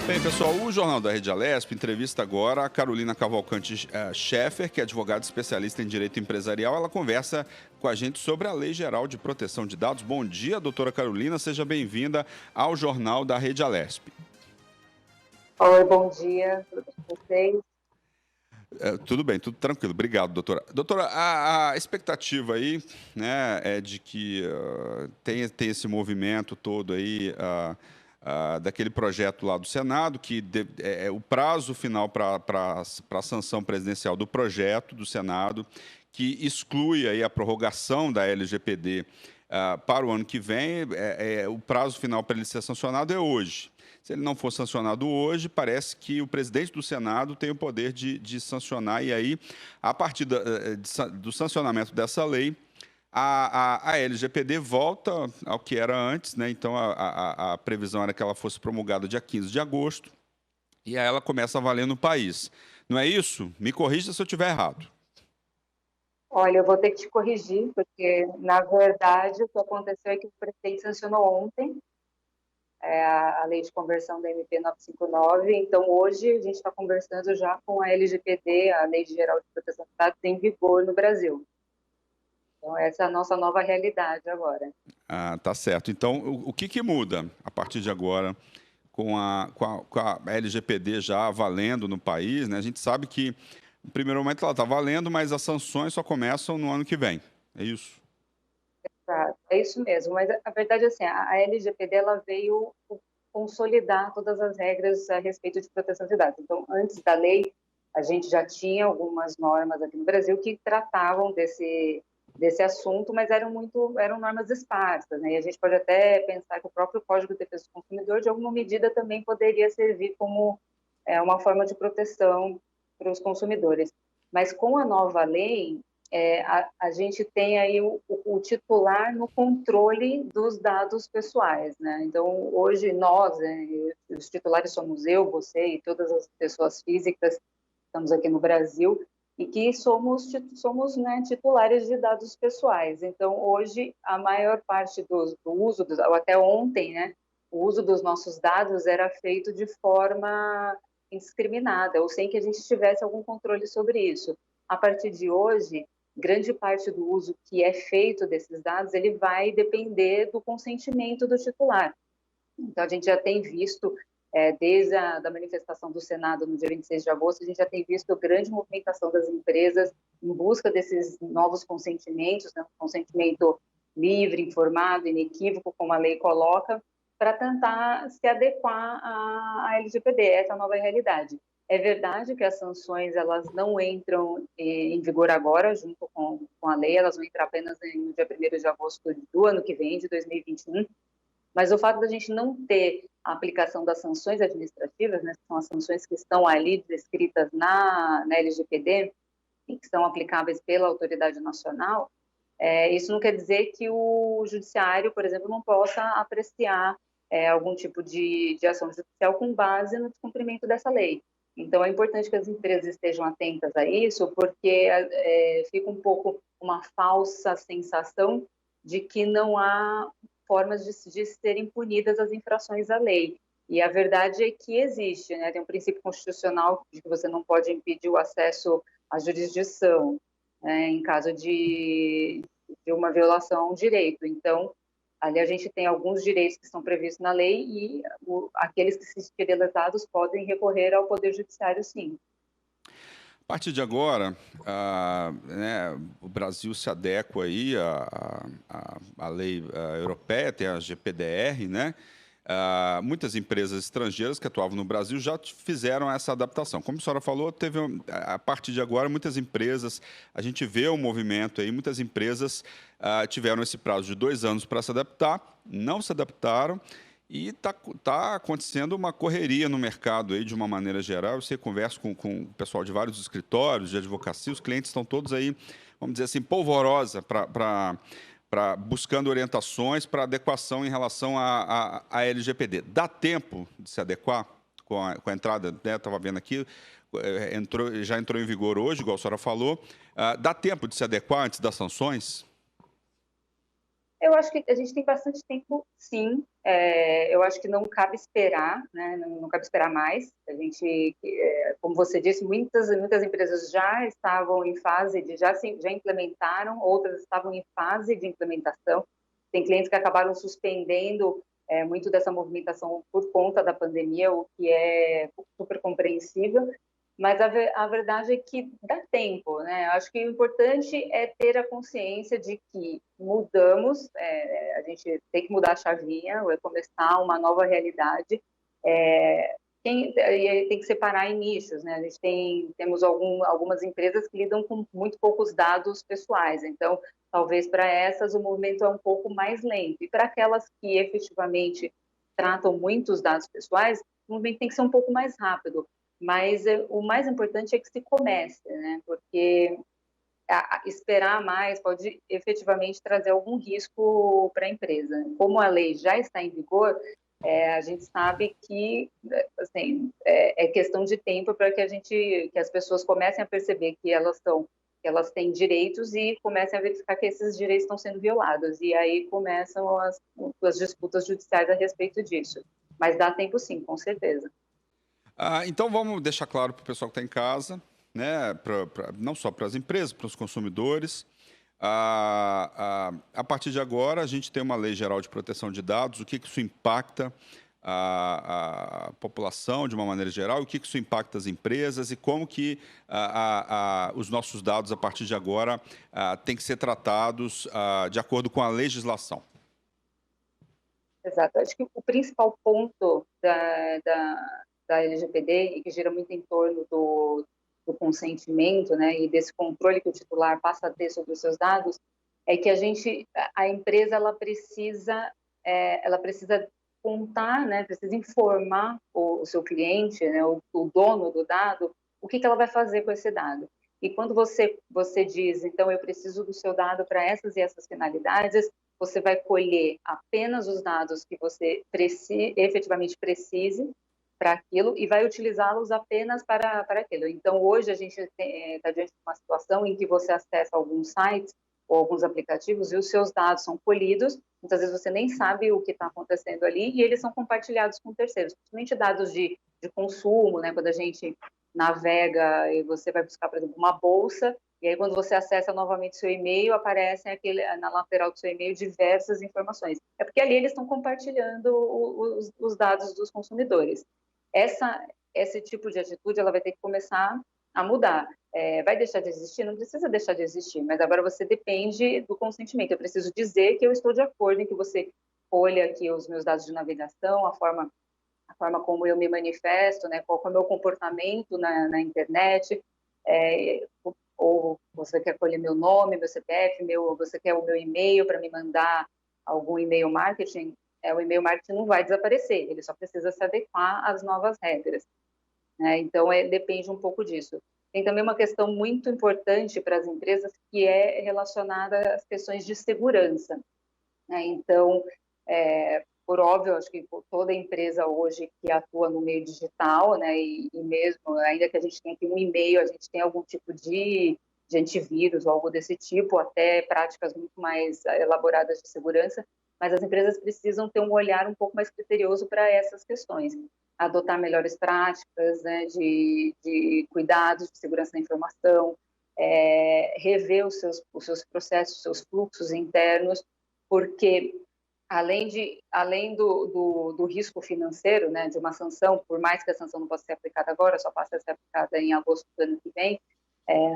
Bem, pessoal, o Jornal da Rede Alesp entrevista agora a Carolina Cavalcante Scheffer, que é advogada especialista em direito empresarial. Ela conversa com a gente sobre a Lei Geral de Proteção de Dados. Bom dia, doutora Carolina, seja bem-vinda ao Jornal da Rede Alesp. Oi, bom dia, tudo bem com vocês? Tudo bem, tudo tranquilo. Obrigado, doutora. Doutora, a expectativa aí, né, é de que tem esse movimento todo aí daquele projeto lá do Senado, que é o prazo final para a sanção presidencial do projeto do Senado, que exclui aí a prorrogação da LGPD para o ano que vem. O prazo final para ele ser sancionado é hoje. Se ele não for sancionado hoje, parece que o presidente do Senado tem o poder de sancionar, e aí, a partir do sancionamento dessa lei, a LGPD volta ao que era antes, né? Então, a previsão era que ela fosse promulgada dia 15 de agosto, e aí ela começa a valer no país. Não é isso? Me corrija se eu estiver errado. Olha, eu vou ter que te corrigir, porque, na verdade, o que aconteceu é que o presidente sancionou ontem a lei de conversão da MP 959, então hoje a gente está conversando já com a LGPD, a Lei Geral de Proteção de Dados, em vigor no Brasil. Então, essa é a nossa nova realidade agora. Ah, tá certo. Então, o que muda a partir de agora com a LGPD já valendo no país, né? A gente sabe que, no primeiro momento, ela está valendo, mas as sanções só começam no ano que vem. É isso? Exato, é isso mesmo, mas a verdade é assim, a LGPD ela veio consolidar todas as regras a respeito de proteção de dados. Então, antes da lei, a gente já tinha algumas normas aqui no Brasil que tratavam desse assunto, mas eram normas esparsas, né? E a gente pode até pensar que o próprio Código de Defesa do Consumidor, de alguma medida, também poderia servir como uma forma de proteção para os consumidores. Mas com a nova lei, a gente tem aí o titular no controle dos dados pessoais, né? Então, hoje nós, os titulares somos eu, você e todas as pessoas físicas que estamos aqui no Brasil, e que somos né, titulares de dados pessoais. Então, hoje, a maior parte do uso, ou até ontem, né, o uso dos nossos dados era feito de forma indiscriminada, ou sem que a gente tivesse algum controle sobre isso. A partir de hoje, grande parte do uso que é feito desses dados, ele vai depender do consentimento do titular. Então, a gente já tem visto, desde a da manifestação do Senado no dia 26 de agosto, a gente já tem visto grande movimentação das empresas em busca desses novos consentimentos, né? Um consentimento livre, informado, inequívoco, como a lei coloca, para tentar se adequar à LGPD, essa nova realidade. É verdade que as sanções elas não entram em vigor agora, junto com a lei, elas vão entrar apenas no dia 1º de agosto do ano que vem, de 2021, mas o fato da gente não ter a aplicação das sanções administrativas, né, que são as sanções que estão ali descritas na LGPD e que são aplicáveis pela autoridade nacional, isso não quer dizer que o judiciário, por exemplo, não possa apreciar algum tipo de ação judicial com base no descumprimento dessa lei. Então, é importante que as empresas estejam atentas a isso, porque fica um pouco uma falsa sensação de que não há formas de serem punidas as infrações à lei. E a verdade é que existe, né? Tem um princípio constitucional de que você não pode impedir o acesso à jurisdição, né, em caso de uma violação a um direito. Então, ali a gente tem alguns direitos que estão previstos na lei e aqueles que se sentirem lesados podem recorrer ao Poder Judiciário, sim. A partir de agora, né, o Brasil se adequa aí à lei europeia, tem a GPDR, né? Muitas empresas estrangeiras que atuavam no Brasil já fizeram essa adaptação. Como a senhora falou, a partir de agora, muitas empresas, a gente vê o movimento aí, muitas empresas tiveram esse prazo de 2 anos para se adaptar, não se adaptaram, e tá acontecendo uma correria no mercado aí de uma maneira geral. Você conversa com o pessoal de vários escritórios de advocacia, os clientes estão todos aí, vamos dizer assim, polvorosa buscando orientações para adequação em relação à LGPD. Dá tempo de se adequar com a entrada, né? Estava vendo aqui, já entrou em vigor hoje, igual a senhora falou. Dá tempo de se adequar antes das sanções? Eu acho que a gente tem bastante tempo, sim. Eu acho que não cabe esperar, né? Não cabe esperar mais. A gente, como você disse, muitas empresas já estavam em fase de já implementaram, outras estavam em fase de implementação. Tem clientes que acabaram suspendendo muito dessa movimentação por conta da pandemia, o que é super compreensível. Mas a verdade é que dá tempo, né? Acho que o importante é ter a consciência de que mudamos, a gente tem que mudar a chavinha, é começar uma nova realidade. E aí tem que separar em nichos, né? A gente temos algumas empresas que lidam com muito poucos dados pessoais, então talvez para essas o movimento é um pouco mais lento. E para aquelas que efetivamente tratam muitos dados pessoais, o movimento tem que ser um pouco mais rápido. Mas o mais importante é que se comece, né? Porque esperar mais pode efetivamente trazer algum risco para a empresa. Como a lei já está em vigor, a gente sabe que assim, é questão de tempo para que as pessoas comecem a perceber que elas têm direitos e comecem a verificar que esses direitos estão sendo violados. E aí começam as disputas judiciais a respeito disso. Mas dá tempo sim, com certeza. Então vamos deixar claro para o pessoal que está em casa, né, não só para as empresas, para os consumidores. A partir de agora, a gente tem uma lei geral de proteção de dados. O que isso impacta a população de uma maneira geral? O que isso impacta as empresas? E como que os nossos dados, a partir de agora, têm que ser tratados de acordo com a legislação? Exato. Acho que o principal ponto da LGPD, e que gira muito em torno do consentimento, né, e desse controle que o titular passa a ter sobre os seus dados, é que a empresa, ela precisa contar, né, precisa informar o seu cliente, né, o dono do dado, o que ela vai fazer com esse dado. E quando você diz, então, eu preciso do seu dado para essas e essas finalidades, você vai colher apenas os dados que você efetivamente precise para aquilo e vai utilizá-los apenas para aquilo. Então, hoje a gente está diante de uma situação em que você acessa alguns sites ou alguns aplicativos e os seus dados são colhidos, muitas vezes você nem sabe o que está acontecendo ali e eles são compartilhados com terceiros, principalmente dados de consumo, né? Quando a gente navega e você vai buscar, por exemplo, uma bolsa, e aí, quando você acessa novamente seu e-mail, aparecem na lateral do seu e-mail diversas informações. É porque ali eles estão compartilhando os dados dos consumidores. Esse tipo de atitude ela vai ter que começar a mudar. Vai deixar de existir? Não precisa deixar de existir, mas agora você depende do consentimento. Eu preciso dizer que eu estou de acordo em que você colha aqui os meus dados de navegação, a forma como eu me manifesto, né, qual é o meu comportamento na internet, ou você quer colher meu nome, meu CPF, você quer o meu e-mail para me mandar algum e-mail marketing, o e-mail marketing não vai desaparecer, ele só precisa se adequar às novas regras, né? Então, depende um pouco disso. Tem também uma questão muito importante para as empresas que é relacionada às questões de segurança, né? Então, por óbvio, acho que toda empresa hoje que atua no meio digital, né, e mesmo, ainda que a gente tenha aqui um e-mail, a gente tem algum tipo de antivírus ou algo desse tipo, até práticas muito mais elaboradas de segurança, mas as empresas precisam ter um olhar um pouco mais criterioso para essas questões, adotar melhores práticas, né, de cuidados de segurança da informação, rever os seus processos, os seus fluxos internos, porque além do risco financeiro, né, de uma sanção, por mais que a sanção não possa ser aplicada agora, só passa a ser aplicada em agosto do ano que vem,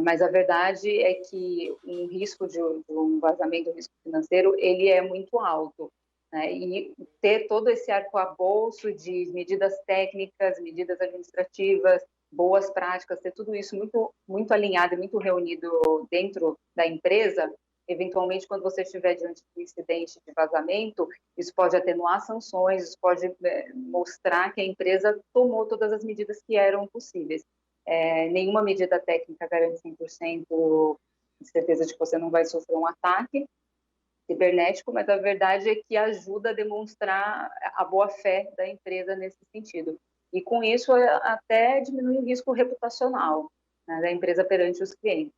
mas a verdade é que um risco de um vazamento, um risco financeiro, ele é muito alto, né, e ter todo esse arcabouço de medidas técnicas, medidas administrativas, boas práticas, ter tudo isso muito, muito alinhado e muito reunido dentro da empresa, eventualmente, quando você estiver diante de um incidente de vazamento, isso pode atenuar sanções, isso pode mostrar que a empresa tomou todas as medidas que eram possíveis. Nenhuma medida técnica garante 100% de certeza de que você não vai sofrer um ataque cibernético, mas a verdade é que ajuda a demonstrar a boa-fé da empresa nesse sentido. E, com isso, até diminui o risco reputacional, né, da empresa perante os clientes.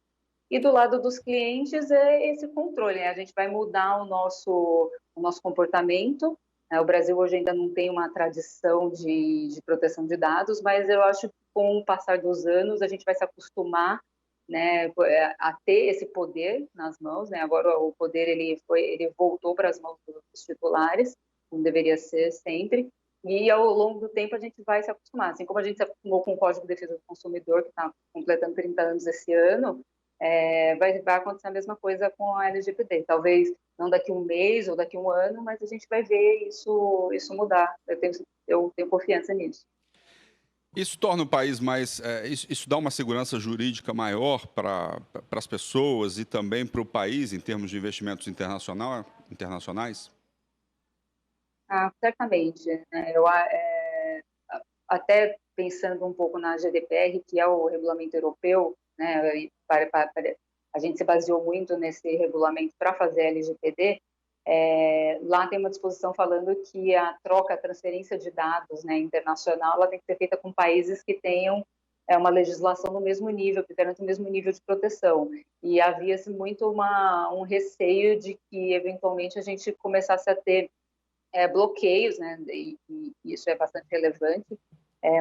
E do lado dos clientes é esse controle, né? A gente vai mudar o nosso comportamento. Né? O Brasil hoje ainda não tem uma tradição de proteção de dados, mas eu acho que com o passar dos anos a gente vai se acostumar, né, a ter esse poder nas mãos, né? Agora o poder ele voltou para as mãos dos titulares, como deveria ser sempre. E ao longo do tempo a gente vai se acostumar, assim como a gente se acostumou com o Código de Defesa do Consumidor, que está completando 30 anos esse ano, vai acontecer a mesma coisa com a LGPD. Talvez não daqui a um mês ou daqui a um ano, mas a gente vai ver isso mudar. Eu tenho confiança nisso. Isso torna o país mais. Isso dá uma segurança jurídica maior para as pessoas e também para o país em termos de investimentos internacionais? Ah, certamente. Né? Até pensando um pouco na GDPR, que é o regulamento europeu, né? A gente se baseou muito nesse regulamento para fazer a LGPD. Lá tem uma disposição falando que a troca, a transferência de dados, né, internacional, ela tem que ser feita com países que tenham uma legislação no mesmo nível, que garantam o mesmo nível de proteção. E havia-se muito um receio de que, eventualmente, a gente começasse a ter bloqueios, né, e isso é bastante relevante,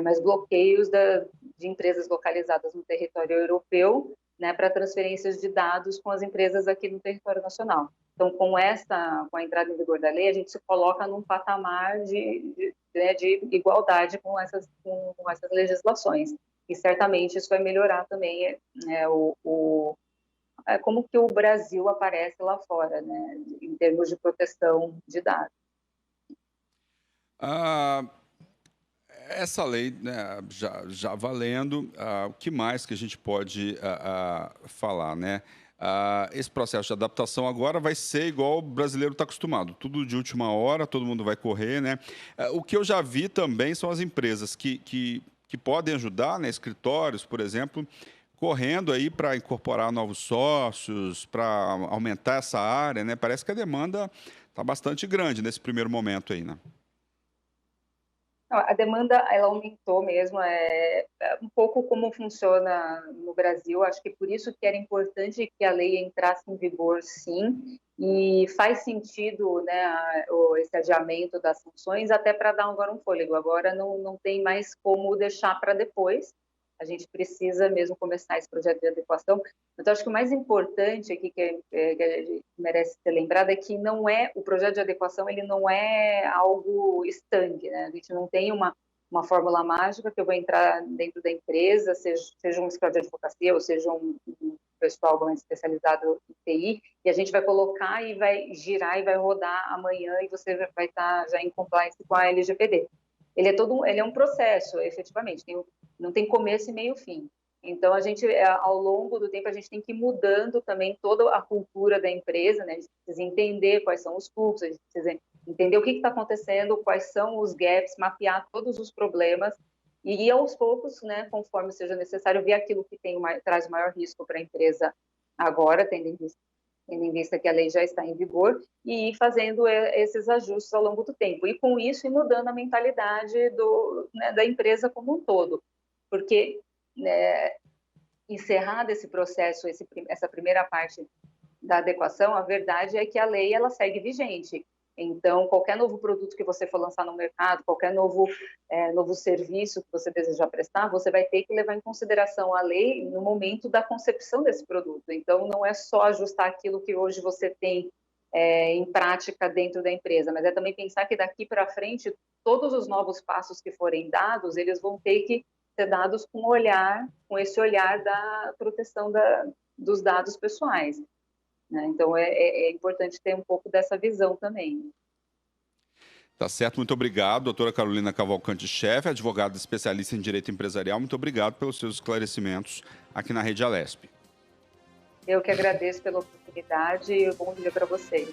mas bloqueios de empresas localizadas no território europeu, né, para transferências de dados com as empresas aqui no território nacional. Então, com a entrada em vigor da lei, a gente se coloca num patamar de igualdade com essas legislações. E certamente isso vai melhorar também como que o Brasil aparece lá fora, né, em termos de proteção de dados. Ah, essa lei, né, já valendo, o que mais que a gente pode falar, né? Esse processo de adaptação agora vai ser igual o brasileiro está acostumado, tudo de última hora, todo mundo vai correr, né? O que eu já vi também são as empresas que podem ajudar, né? Escritórios, por exemplo, correndo aí para incorporar novos sócios, para aumentar essa área, né? Parece que a demanda está bastante grande nesse primeiro momento aí, né? A demanda ela aumentou mesmo, um pouco como funciona no Brasil. Acho que por isso que era importante que a lei entrasse em vigor, sim, e faz sentido, né, esse adiamento das sanções, até para dar agora um fôlego. Agora não tem mais como deixar para depois. A gente precisa mesmo começar esse projeto de adequação. Então, acho que o mais importante aqui que merece ser lembrado é que não é o projeto de adequação, ele não é algo estanque, né? A gente não tem uma fórmula mágica que eu vou entrar dentro da empresa, seja um escritório de advocacia ou seja um pessoal mais especializado em TI, e a gente vai colocar e vai girar e vai rodar amanhã e você vai estar já em compliance com a LGPD. Ele é um processo, efetivamente, não tem começo e meio fim. Então, ao longo do tempo, a gente tem que ir mudando também toda a cultura da empresa, né? A gente precisa entender quais são os fluxos, a gente precisa entender o que está acontecendo, quais são os gaps, mapear todos os problemas e ir aos poucos, né, conforme seja necessário, ver aquilo que traz maior risco para a empresa agora, tendo em vista que a lei já está em vigor, e ir fazendo esses ajustes ao longo do tempo. E com isso, ir mudando a mentalidade né, da empresa como um todo. Porque, né, encerrado esse processo, essa primeira parte da adequação, a verdade é que a lei ela segue vigente. Então, qualquer novo produto que você for lançar no mercado, qualquer novo serviço que você desejar prestar, você vai ter que levar em consideração a lei no momento da concepção desse produto. Então, não é só ajustar aquilo que hoje você tem em prática dentro da empresa, mas é também pensar que daqui para frente, todos os novos passos que forem dados, eles vão ter que ser dados com esse olhar da proteção dos dados pessoais. Né? Então, é importante ter um pouco dessa visão também. Tá certo, muito obrigado, doutora Carolina Cavalcante-Chefe, advogada especialista em Direito Empresarial. Muito obrigado pelos seus esclarecimentos aqui na Rede Alesp. Eu que agradeço pela oportunidade e bom dia para vocês.